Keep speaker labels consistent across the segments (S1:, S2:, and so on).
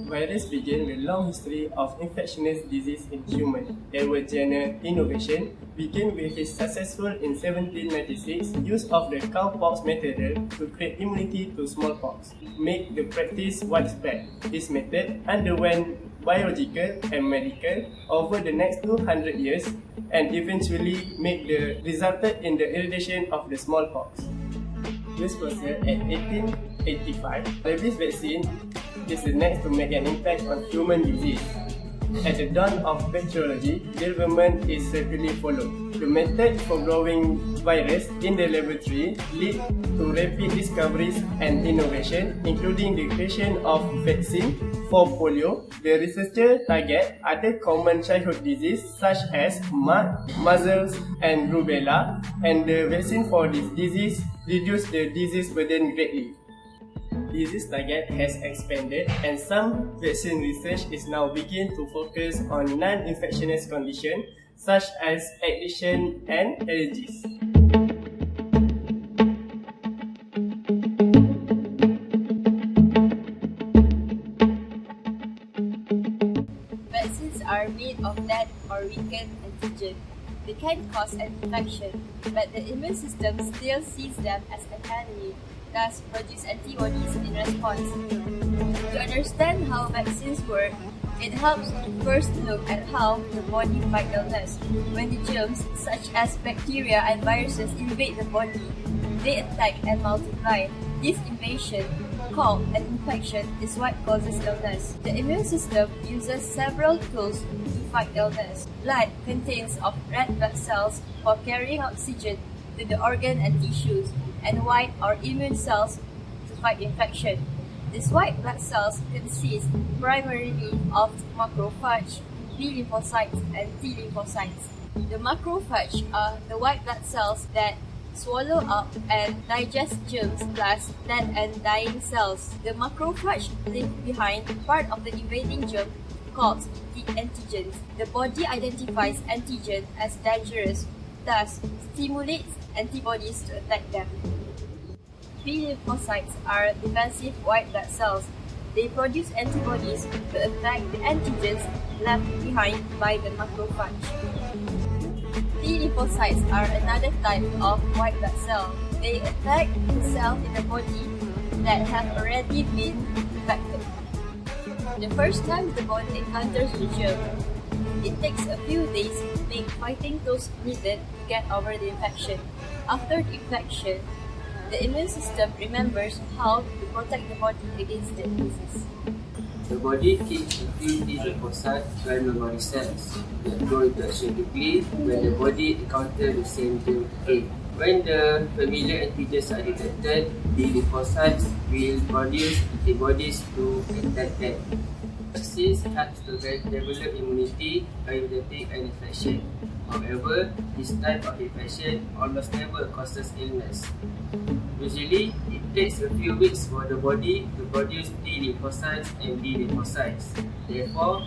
S1: Virus began the long history of infectious disease in humans. Edward Jenner innovation began with his successful in 1796 use of the cowpox material to create immunity to smallpox, make the practice widespread. This method underwent biological and medical over the next 200 years and eventually resulted in the eradication of the smallpox. This process at 1885, rabies vaccine is the next to make an impact on human disease. At the dawn of bacteriology, development is rapidly followed. The method for growing virus in the laboratory lead to rapid discoveries and innovation, including the creation of vaccine for polio. The researcher target other common childhood diseases such as mumps, measles, and rubella, and the vaccine for this disease reduce the disease burden greatly. Disease target has expanded and some vaccine research is now beginning to focus on non-infectious conditions such as addiction and allergies.
S2: Vaccines are made of dead or weakened antigen. They can cause an infection, but the immune system still sees them as an enemy, thus produce antibodies in response. To understand how vaccines work, it helps to first look at how the body fights illness. When the germs, such as bacteria and viruses, invade the body, they attack and multiply. This invasion, called an infection, is what causes illness. The immune system uses several tools to fight illness. Blood contains of red blood cells for carrying oxygen to the organ and tissues, and white or immune cells to fight infection. These white blood cells consist primarily of macrophage, B lymphocytes, and T lymphocytes. The macrophage are the white blood cells that swallow up and digest germs plus dead and dying cells. The macrophage leave behind part of the invading germ called the antigens. The body identifies antigen as dangerous, thus stimulates antibodies to attack them. B lymphocytes are defensive white blood cells. They produce antibodies to attack the antigens left behind by the macrophage. T lymphocytes are another type of white blood cell. They attack the cells in the body that have already been infected. The first time the body encounters the germ, it takes a few days to make fighting tools needed to get over the infection. After the infection, the immune system remembers how to protect the body against the disease.
S3: The body keeps a few T lymphocyte memory cells that go into action quickly when the body encounters the same germ again. When the familiar antigens are detected, the lymphocytes will produce antibodies to attack them. Vaccines helps to develop immunity against an infection. However, this type of infection almost never causes illness. Usually, it takes a few weeks for the body to produce T lymphocytes and B lymphocytes. Therefore,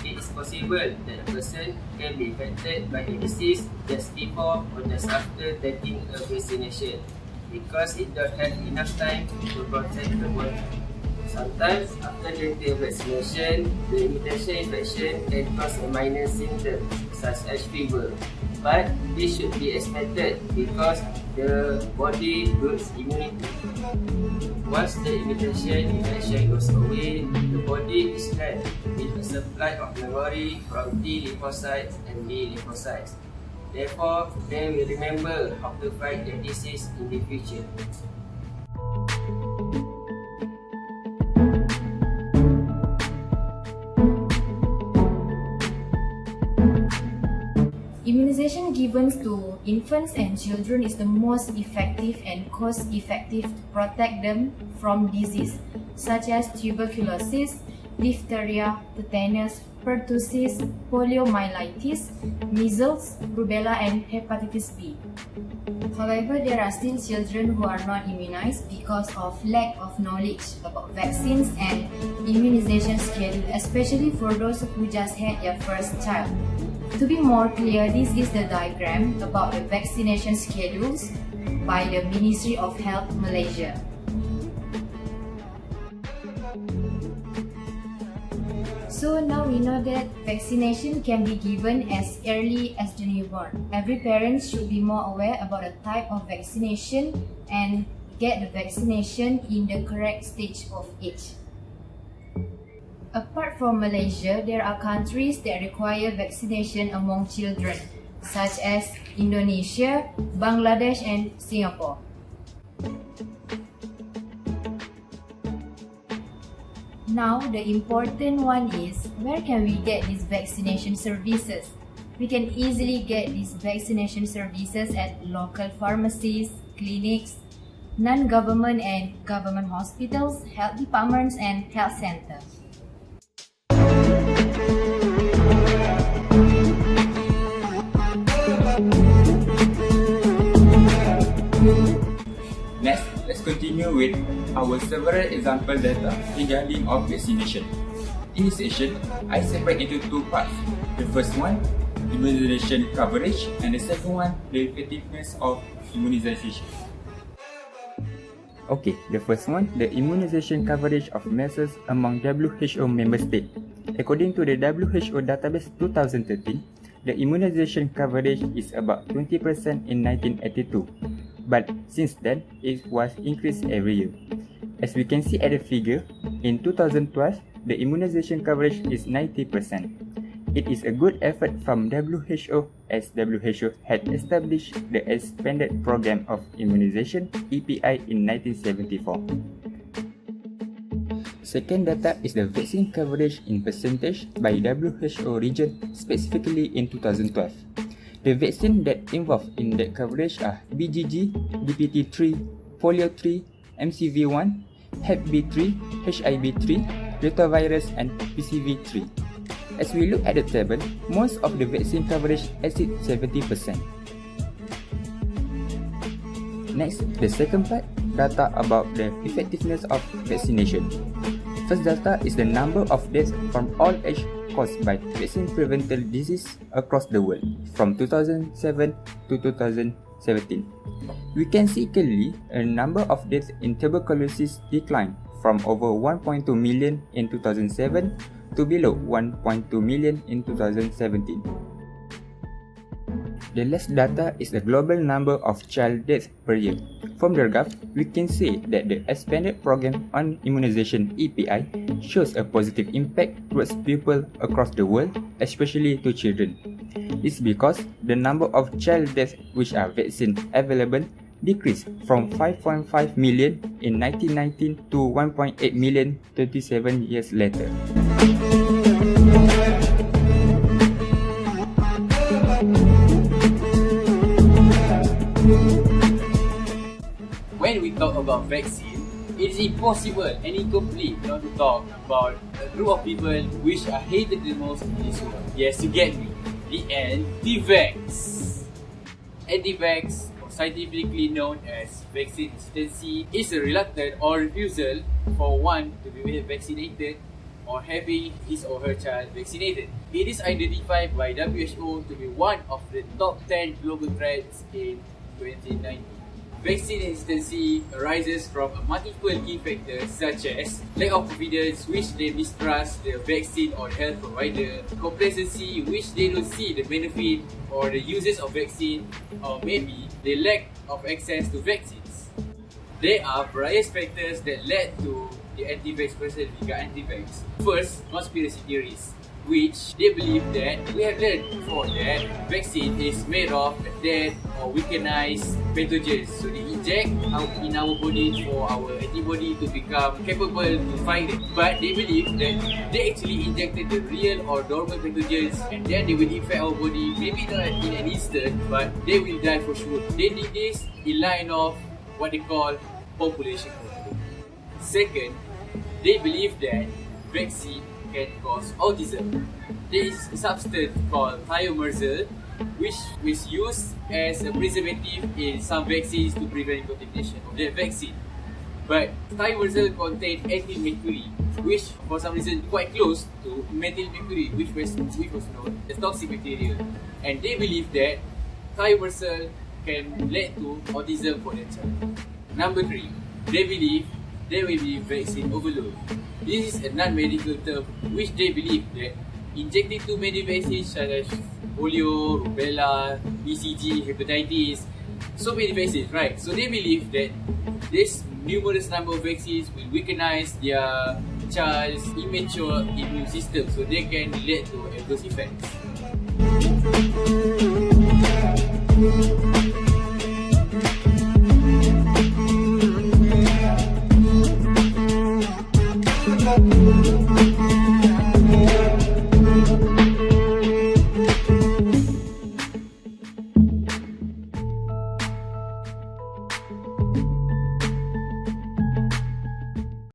S3: it is possible that a person can be infected by the disease just before or just after taking a vaccination because it does not have enough time to protect the body. Sometimes, after getting vaccination, the imitation infection can cause a minor symptom such as fever. But this should be expected because the body builds immunity. Once the imitation infection goes away, the body is left with a supply of memory from T lymphocytes and B lymphocytes. Therefore, they will remember how to fight the disease in the future.
S4: Immunization given to infants and children is the most effective and cost-effective to protect them from disease such as tuberculosis, diphtheria, tetanus, pertussis, poliomyelitis, measles, rubella, and hepatitis B. However, there are still children who are not immunized because of lack of knowledge about vaccines and immunization schedule, especially for those who just had their first child. To be more clear, this is the diagram about the vaccination schedules by the Ministry of Health Malaysia. So now we know that vaccination can be given as early as the newborn. Every parent should be more aware about the type of vaccination and get the vaccination in the correct stage of age. Apart from Malaysia, there are countries that require vaccination among children, such as Indonesia, Bangladesh, and Singapore. Now, the important one is, where can we get these vaccination services? We can easily get these vaccination services at local pharmacies, clinics, non-government and government hospitals, health departments, and health centers.
S5: Next, let's continue with our several example data regarding of vaccination. In this session, I separate into two parts. The first one, immunization coverage, and the second one, the effectiveness of immunization. Okay, the first one, the immunization coverage of measles among WHO member states. According to the WHO database 2013, the immunization coverage is about 20% in 1982. But since then, it was increased every year. As we can see at the figure, in 2012, the immunization coverage is 90%. It is a good effort from WHO, as WHO had established the Expanded Program of Immunization (EPI) in 1974. Second data is the vaccine coverage in percentage by WHO region, specifically in 2012. The vaccines that involved in that coverage are BGG, DPT-3, Polio-3, MCV-1, Hep B-3, HIV-3, Rotavirus, and PCV-3. As we look at the table, most of the vaccine coverage exceeds 70%. Next, the second part, data about the effectiveness of vaccination. First data is the number of deaths from all age caused by vaccine-preventable disease across the world from 2007 to 2017. We can see clearly a number of deaths in tuberculosis declined from over 1.2 million in 2007 to below 1.2 million in 2017. The last data is the global number of child deaths per year. From the graph, we can see that the Expanded Program on Immunization (EPI) shows a positive impact towards people across the world, especially to children. This is because the number of child deaths which are vaccine available decreased from 5.5 million in 1919 to 1.8 million 27 years later.
S6: When we talk about vaccine, it is impossible and incomplete not to talk about a group of people which are hated the most in this world. Yes, you get me. The anti-vax. Anti-vax, or scientifically known as vaccine hesitancy, is a reluctance or refusal for one to be vaccinated or having his or her child vaccinated. It is identified by WHO to be one of the top 10 global threats in 2019. Vaccine hesitancy arises from multiple key factors such as lack of confidence, which they mistrust the vaccine or health provider, complacency, which they don't see the benefit or the uses of vaccine, or maybe the lack of access to vaccines. There are various factors that led to the anti-vax person become anti-vax. First, conspiracy theories, which they believe that we have learned before that vaccine is made of dead or weakenized pathogens. So they inject in our body for our antibody to become capable to fight it. But they believe that they actually injected the real or dormant pathogens and then they will infect our body, maybe not in an instant, but they will die for sure. They did this in line of what they call population control. Second, they believe that vaccine can cause autism. There is a substance called thimerosal, which is used as a preservative in some vaccines to prevent contamination of the vaccine. But thimerosal contains ethylmercury, which for some reason quite close to methylmercury, which was known as toxic material. And they believe that thimerosal can lead to autism for their child. Number 3, they believe there will be vaccine overload. This is a non-medical term which they believe that injecting too many vaccines such as polio, rubella, BCG, hepatitis, so many vaccines, right? So they believe that this numerous number of vaccines will weakenize their child's immature immune system, so they can lead to adverse effects.